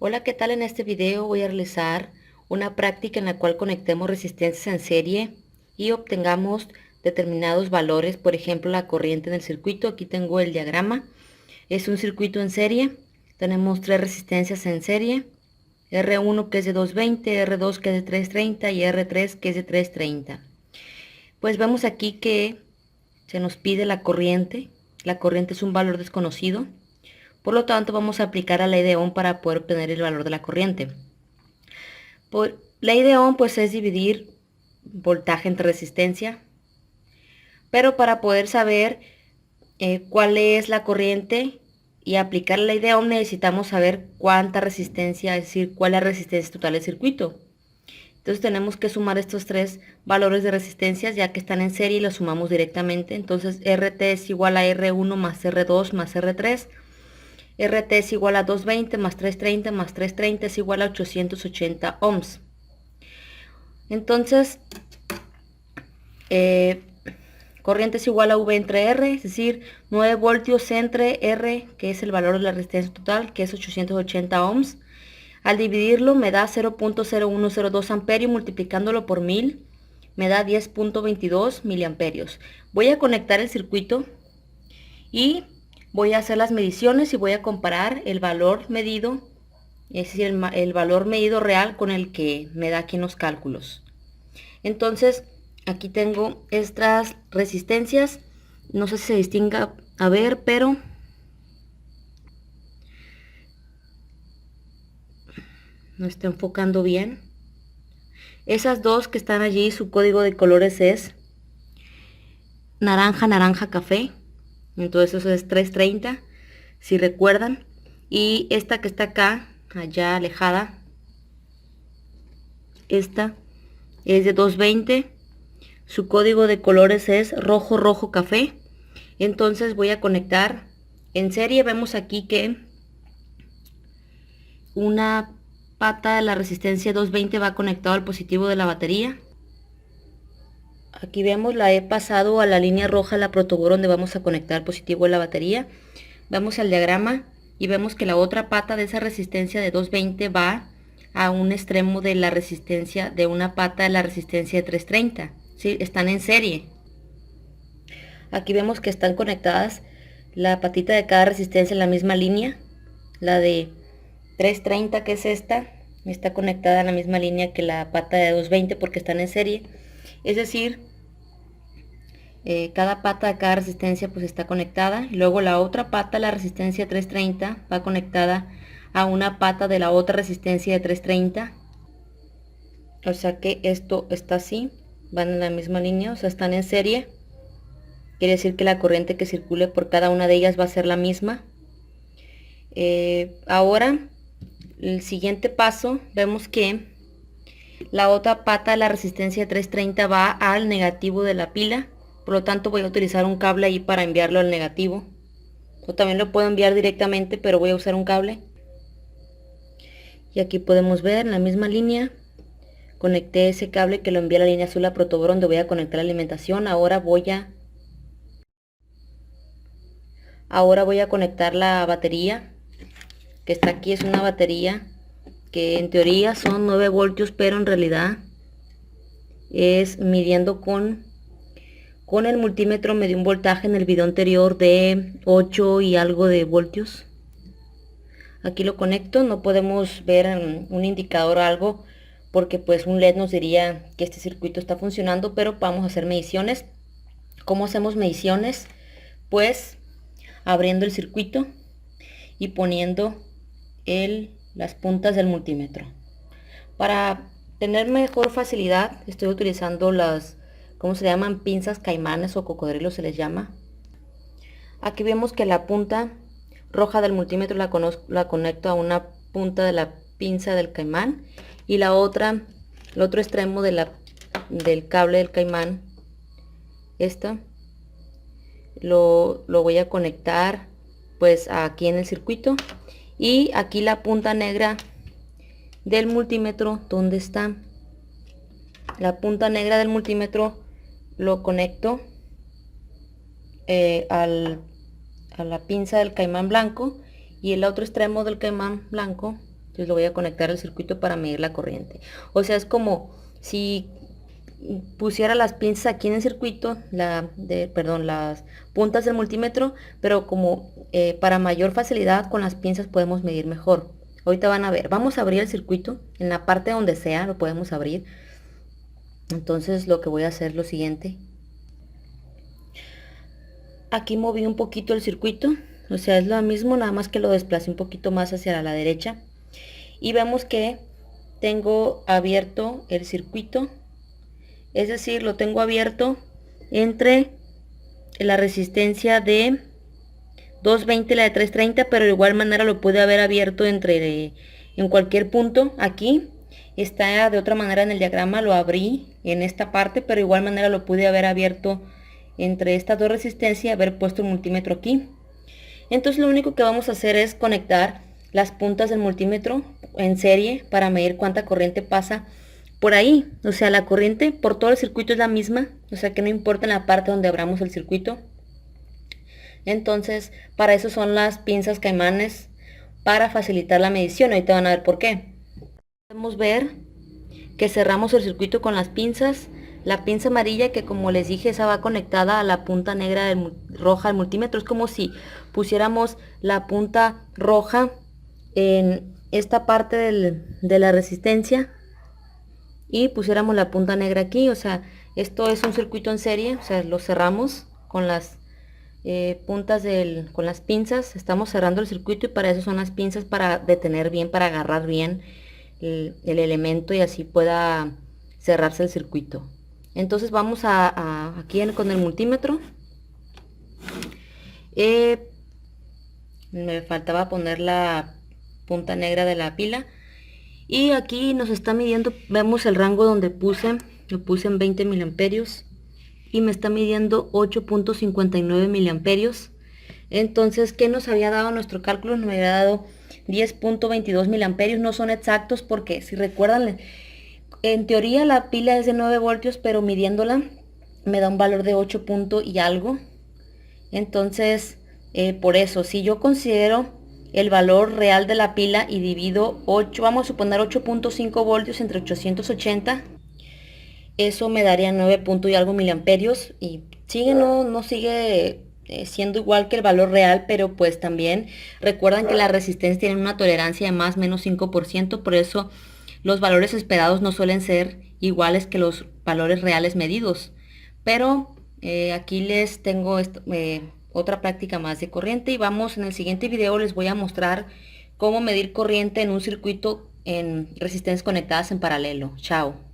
Hola, ¿qué tal? En este video voy a realizar una práctica en la cual conectemos resistencias en serie y obtengamos determinados valores, por ejemplo la corriente en el circuito. Aquí tengo el diagrama, es un circuito en serie, tenemos tres resistencias en serie, R1 que es de 220, R2 que es de 330 y R3 que es de 330. Pues vemos aquí que se nos pide la corriente es un valor desconocido. Por lo tanto, vamos a aplicar la ley de Ohm para poder obtener el valor de la corriente. Por ley de Ohm, pues es dividir voltaje entre resistencia. Pero para poder saber cuál es la corriente y aplicar la ley de Ohm, necesitamos saber cuánta resistencia, es decir, cuál es la resistencia total del circuito. Entonces tenemos que sumar estos tres valores de resistencias ya que están en serie y los sumamos directamente. Entonces RT es igual a R1 más R2 más R3. RT es igual a 220 más 330 más 330 es igual a 880 ohms. Entonces, corriente es igual a V entre R, es decir, 9 voltios entre R, que es el valor de la resistencia total, que es 880 ohms. Al dividirlo me da 0.0102 amperios, multiplicándolo por 1000 me da 10.22 miliamperios. Voy a conectar el circuito y voy a hacer las mediciones y voy a comparar el valor medido, es decir, el valor medido real con el que me da aquí en los cálculos. Entonces, aquí tengo estas resistencias, no sé si se distinga a ver, pero no está enfocando bien. Esas dos que están allí, su código de colores es naranja, naranja, café. Entonces eso es 330, si recuerdan. Y esta que está acá, allá alejada, esta es de 220. Su código de colores es rojo, rojo, café. Entonces voy a conectar en serie. Vemos aquí que una pata de la resistencia 220 va conectado al positivo de la batería. Aquí vemos, la he pasado a la línea roja, la protoboro, donde vamos a conectar el positivo de la batería. Vamos al diagrama y vemos que la otra pata de esa resistencia de 220 va a un extremo de la resistencia de una pata de la resistencia de 330. ¿Sí? Están en serie. Aquí vemos que están conectadas la patita de cada resistencia en la misma línea. La de 330, que es esta, está conectada en la misma línea que la pata de 220 porque están en serie. Es decir, cada pata de cada resistencia pues está conectada. Y luego la otra pata, la resistencia 330, va conectada a una pata de la otra resistencia de 330. O sea que esto está así, van en la misma línea, o sea, están en serie. Quiere decir que la corriente que circule por cada una de ellas va a ser la misma. Ahora, el siguiente paso, vemos que la otra pata de la resistencia 330 va al negativo de la pila. Por lo tanto, voy a utilizar un cable ahí para enviarlo al negativo. O también lo puedo enviar directamente, pero voy a usar un cable. Y aquí podemos ver en la misma línea. Conecté ese cable que lo envié a la línea azul a protoboro, donde voy a conectar la alimentación. Ahora voy a conectar la batería que está aquí. Es una batería que en teoría son 9 voltios, pero en realidad es midiendo con el multímetro me dio un voltaje en el video anterior de 8 y algo de voltios. Aquí lo conecto, no podemos ver un indicador o algo porque pues un LED nos diría que este circuito está funcionando, pero vamos a hacer mediciones. ¿Cómo hacemos mediciones? Pues abriendo el circuito y poniendo las puntas del multímetro. Para tener mejor facilidad estoy utilizando las, ¿cómo se llaman? Pinzas caimanes o cocodrilos se les llama. Aquí vemos que la punta roja del multímetro la conecto a una punta de la pinza del caimán y la otra, el otro extremo del cable del caimán, lo voy a conectar pues aquí en el circuito. Y aquí la punta negra del multímetro, ¿dónde está? La punta negra del multímetro lo conecto a la pinza del caimán blanco, y el otro extremo del caimán blanco Entonces lo voy a conectar al circuito para medir la corriente. O sea, es como si pusiera las pinzas aquí en el circuito, las puntas del multímetro, pero como para mayor facilidad con las pinzas podemos medir mejor. Ahorita van a ver, vamos a abrir el circuito, en la parte donde sea lo podemos abrir. Entonces lo que voy a hacer es lo siguiente. Aquí moví un poquito el circuito, o sea, es lo mismo, nada más que lo desplacé un poquito más hacia la derecha. Y vemos que tengo abierto el circuito, es decir, lo tengo abierto entre la resistencia de 220 y la de 330, pero de igual manera lo pude haber abierto en cualquier punto. Aquí está de otra manera en el diagrama, lo abrí en esta parte, pero de igual manera lo pude haber abierto entre estas dos resistencias y haber puesto el multímetro aquí. Entonces lo único que vamos a hacer es conectar las puntas del multímetro en serie para medir cuánta corriente pasa por ahí. O sea, la corriente por todo el circuito es la misma, o sea que no importa en la parte donde abramos el circuito. Entonces, para eso son las pinzas caimanes, para facilitar la medición. Ahorita van a ver por qué. Podemos ver que cerramos el circuito con las pinzas. La pinza amarilla, que como les dije, esa va conectada a la punta negra roja del multímetro. Es como si pusiéramos la punta roja en esta parte de la resistencia y pusiéramos la punta negra aquí. O sea, esto es un circuito en serie, o sea, lo cerramos con las puntas con las pinzas. Estamos cerrando el circuito y para eso son las pinzas, para detener bien, para agarrar bien el elemento y así pueda cerrarse el circuito. Entonces vamos aquí con el multímetro. Me faltaba poner la punta negra de la pila y aquí nos está midiendo, vemos el rango donde lo puse en 20 miliamperios y me está midiendo 8.59 miliamperios. Entonces, ¿qué nos había dado nuestro cálculo? Nos había dado 10.22 miliamperios. No son exactos porque, si recuerdan, en teoría la pila es de 9 voltios, pero midiéndola me da un valor de 8 punto y algo. Entonces, por eso, si yo considero el valor real de la pila y divido 8, vamos a suponer 8.5 voltios entre 880, eso me daría 9 punto y algo miliamperios, y sigue, no sigue siendo igual que el valor real, pero pues también recuerdan que las resistencias tienen una tolerancia de más o menos 5%, por eso los valores esperados no suelen ser iguales que los valores reales medidos. Pero aquí les tengo otra práctica más de corriente, y vamos, en el siguiente video les voy a mostrar cómo medir corriente en un circuito en resistencias conectadas en paralelo. Chao.